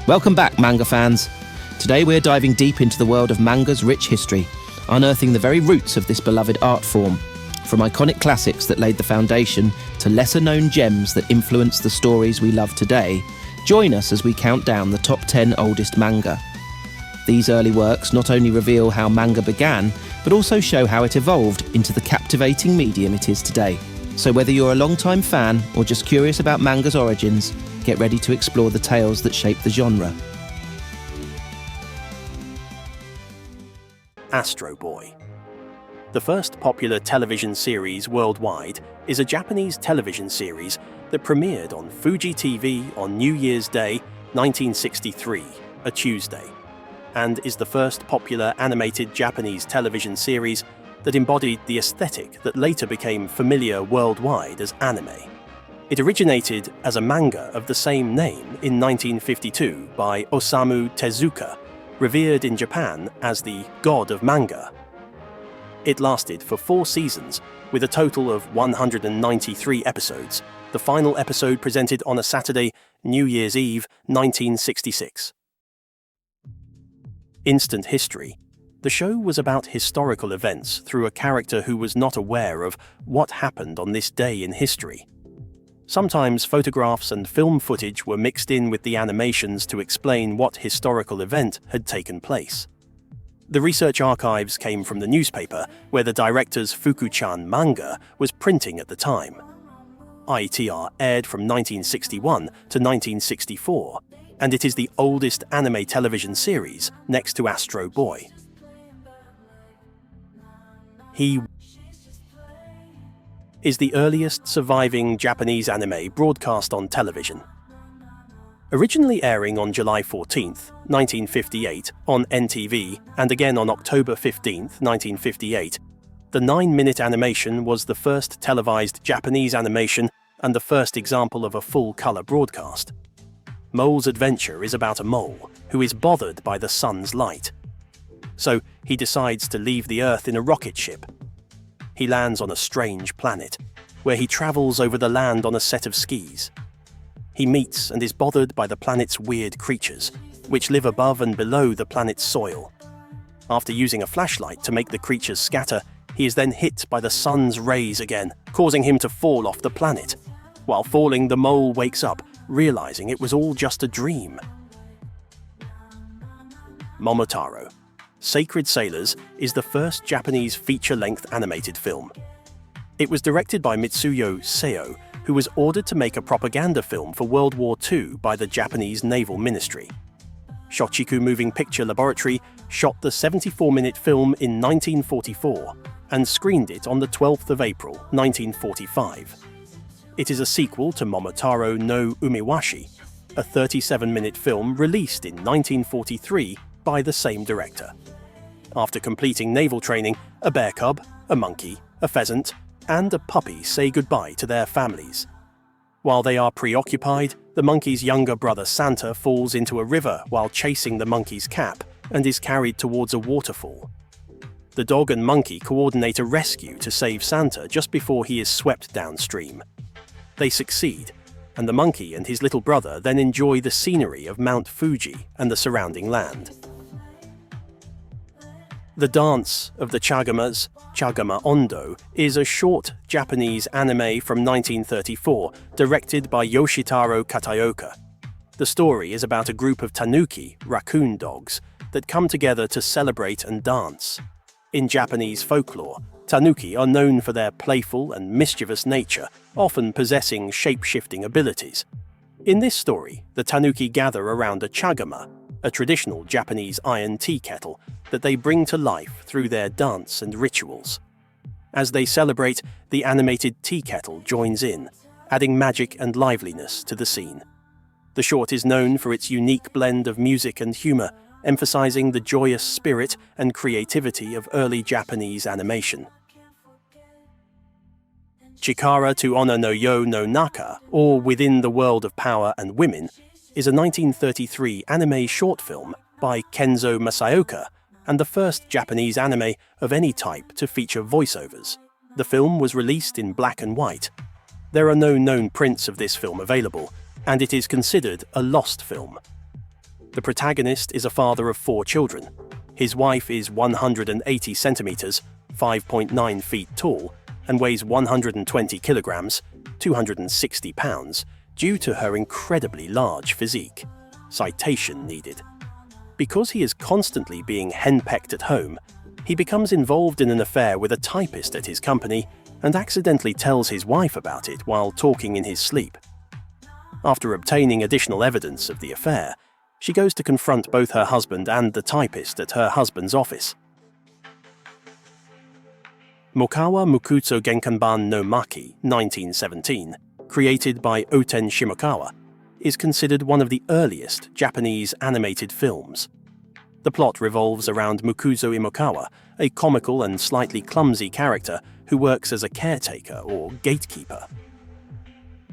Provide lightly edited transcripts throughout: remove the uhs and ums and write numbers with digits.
Welcome back, manga fans. Today we're diving deep into the world of manga's rich history, unearthing the very roots of this beloved art form, from iconic classics that laid the foundation to lesser-known gems that influence the stories we love today. Join us as we count down the top 10 oldest manga. These early works not only reveal how manga began, but also show how it evolved into the captivating medium it is today. So whether you're a long-time fan or just curious about manga's origins, get ready to explore the tales that shape the genre. Astro Boy. The first popular television series worldwide is a Japanese television series that premiered on Fuji TV on New Year's Day, 1963, a Tuesday, and is the first popular animated Japanese television series that embodied the aesthetic that later became familiar worldwide as anime. It originated as a manga of the same name in 1952 by Osamu Tezuka, revered in Japan as the god of manga. It lasted for 4 seasons, with a total of 193 episodes, the final episode presented on a Saturday, New Year's Eve, 1966. Instant history. The show was about historical events through a character who was not aware of what happened on this day in history. Sometimes photographs and film footage were mixed in with the animations to explain what historical event had taken place. The research archives came from the newspaper where the director's Fuku-chan manga was printing at the time. ITR aired from 1961 to 1964, and it is the oldest anime television series next to Astro Boy. He is the earliest surviving Japanese anime broadcast on television. Originally airing on July 14, 1958 on NTV and again on October 15, 1958, the 9-minute animation was the first televised Japanese animation and the first example of a full-colour broadcast. Mole's adventure is about a mole who is bothered by the sun's light. So he decides to leave the Earth in a rocket ship. He lands on a strange planet, where he travels over the land on a set of skis. He meets and is bothered by the planet's weird creatures, which live above and below the planet's soil. After using a flashlight to make the creatures scatter, he is then hit by the sun's rays again, causing him to fall off the planet. While falling, the mole wakes up, realizing it was all just a dream. Momotaro. Sacred Sailors is the first Japanese feature-length animated film. It was directed by Mitsuyo Seo, who was ordered to make a propaganda film for World War II by the Japanese Naval Ministry. Shochiku Moving Picture Laboratory shot the 74-minute film in 1944 and screened it on the 12th of April, 1945. It is a sequel to Momotaro no Umiwashi, a 37-minute film released in 1943 by the same director. After completing naval training, a bear cub, a monkey, a pheasant, and a puppy say goodbye to their families. While they are preoccupied, the monkey's younger brother Santa falls into a river while chasing the monkey's cap and is carried towards a waterfall. The dog and monkey coordinate a rescue to save Santa just before he is swept downstream. They succeed, and the monkey and his little brother then enjoy the scenery of Mount Fuji and the surrounding land. The Dance of the Chagamas, Chagama Ondo, is a short Japanese anime from 1934 directed by Yoshitaro Kataoka. The story is about a group of tanuki, raccoon dogs, that come together to celebrate and dance. In Japanese folklore, tanuki are known for their playful and mischievous nature, often possessing shape-shifting abilities. In this story, the tanuki gather around a chagama, a traditional Japanese iron tea kettle that they bring to life through their dance and rituals. As they celebrate, the animated tea kettle joins in, adding magic and liveliness to the scene. The short is known for its unique blend of music and humor, emphasizing the joyous spirit and creativity of early Japanese animation. Chikara to Onna no Yo no Naka, or Within the World of Power and Women, is a 1933 anime short film by Kenzo Masaoka and the first Japanese anime of any type to feature voiceovers. The film was released in black and white. There are no known prints of this film available, and it is considered a lost film. The protagonist is a father of 4 children. His wife is 180 centimeters, 5.9 feet tall, and weighs 120 kilograms, 260 pounds, due to her incredibly large physique. Citation needed. Because he is constantly being henpecked at home, he becomes involved in an affair with a typist at his company and accidentally tells his wife about it while talking in his sleep. After obtaining additional evidence of the affair, she goes to confront both her husband and the typist at her husband's office. Mukawa Mukuzo Genkanban no Maki, 1917, created by Oten Shimokawa, is considered one of the earliest Japanese animated films. The plot revolves around Mukuzo Imokawa, a comical and slightly clumsy character who works as a caretaker or gatekeeper.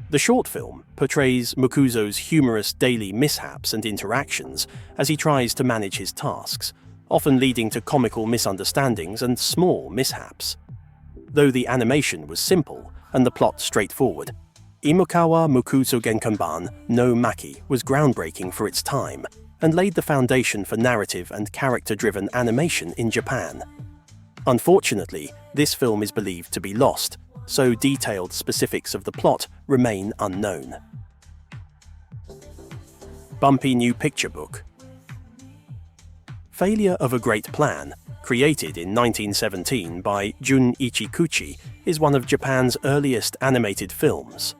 The short film portrays Mukuzo's humorous daily mishaps and interactions as he tries to manage his tasks, often leading to comical misunderstandings and small mishaps. Though the animation was simple and the plot straightforward, Imokawa Mukuzo Genkanban no Maki was groundbreaking for its time and laid the foundation for narrative and character-driven animation in Japan. Unfortunately, this film is believed to be lost, so detailed specifics of the plot remain unknown. Bumpy New Picture Book. Failure of a Great Plan, created in 1917 by Jun Ichikuchi, is one of Japan's earliest animated films.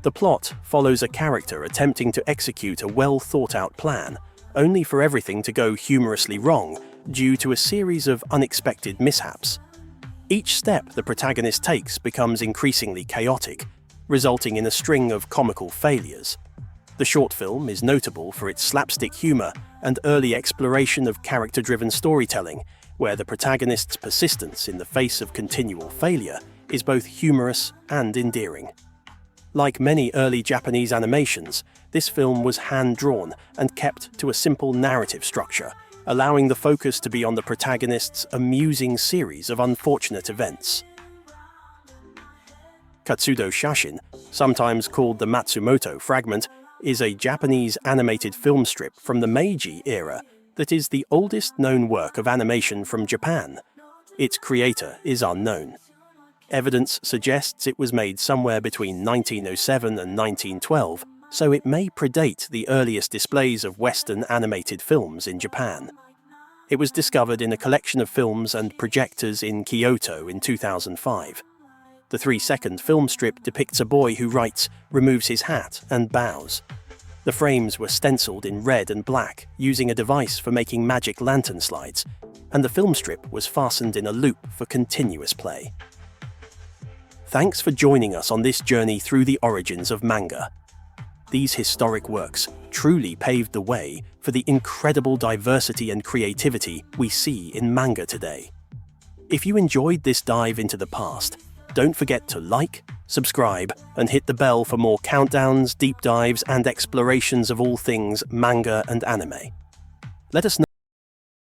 The plot follows a character attempting to execute a well-thought-out plan, only for everything to go humorously wrong due to a series of unexpected mishaps. Each step the protagonist takes becomes increasingly chaotic, resulting in a string of comical failures. The short film is notable for its slapstick humor and early exploration of character-driven storytelling, where the protagonist's persistence in the face of continual failure is both humorous and endearing. Like many early Japanese animations, this film was hand-drawn and kept to a simple narrative structure, allowing the focus to be on the protagonist's amusing series of unfortunate events. Katsudo Shashin, sometimes called the Matsumoto Fragment, is a Japanese animated film strip from the Meiji era that is the oldest known work of animation from Japan. Its creator is unknown. Evidence suggests it was made somewhere between 1907 and 1912, so it may predate the earliest displays of Western animated films in Japan. It was discovered in a collection of films and projectors in Kyoto in 2005. The 3-second film strip depicts a boy who writes, removes his hat, and bows. The frames were stenciled in red and black using a device for making magic lantern slides, and the film strip was fastened in a loop for continuous play. Thanks for joining us on this journey through the origins of manga. These historic works truly paved the way for the incredible diversity and creativity we see in manga today. If you enjoyed this dive into the past, don't forget to like, subscribe, and hit the bell for more countdowns, deep dives, and explorations of all things manga and anime. Let us know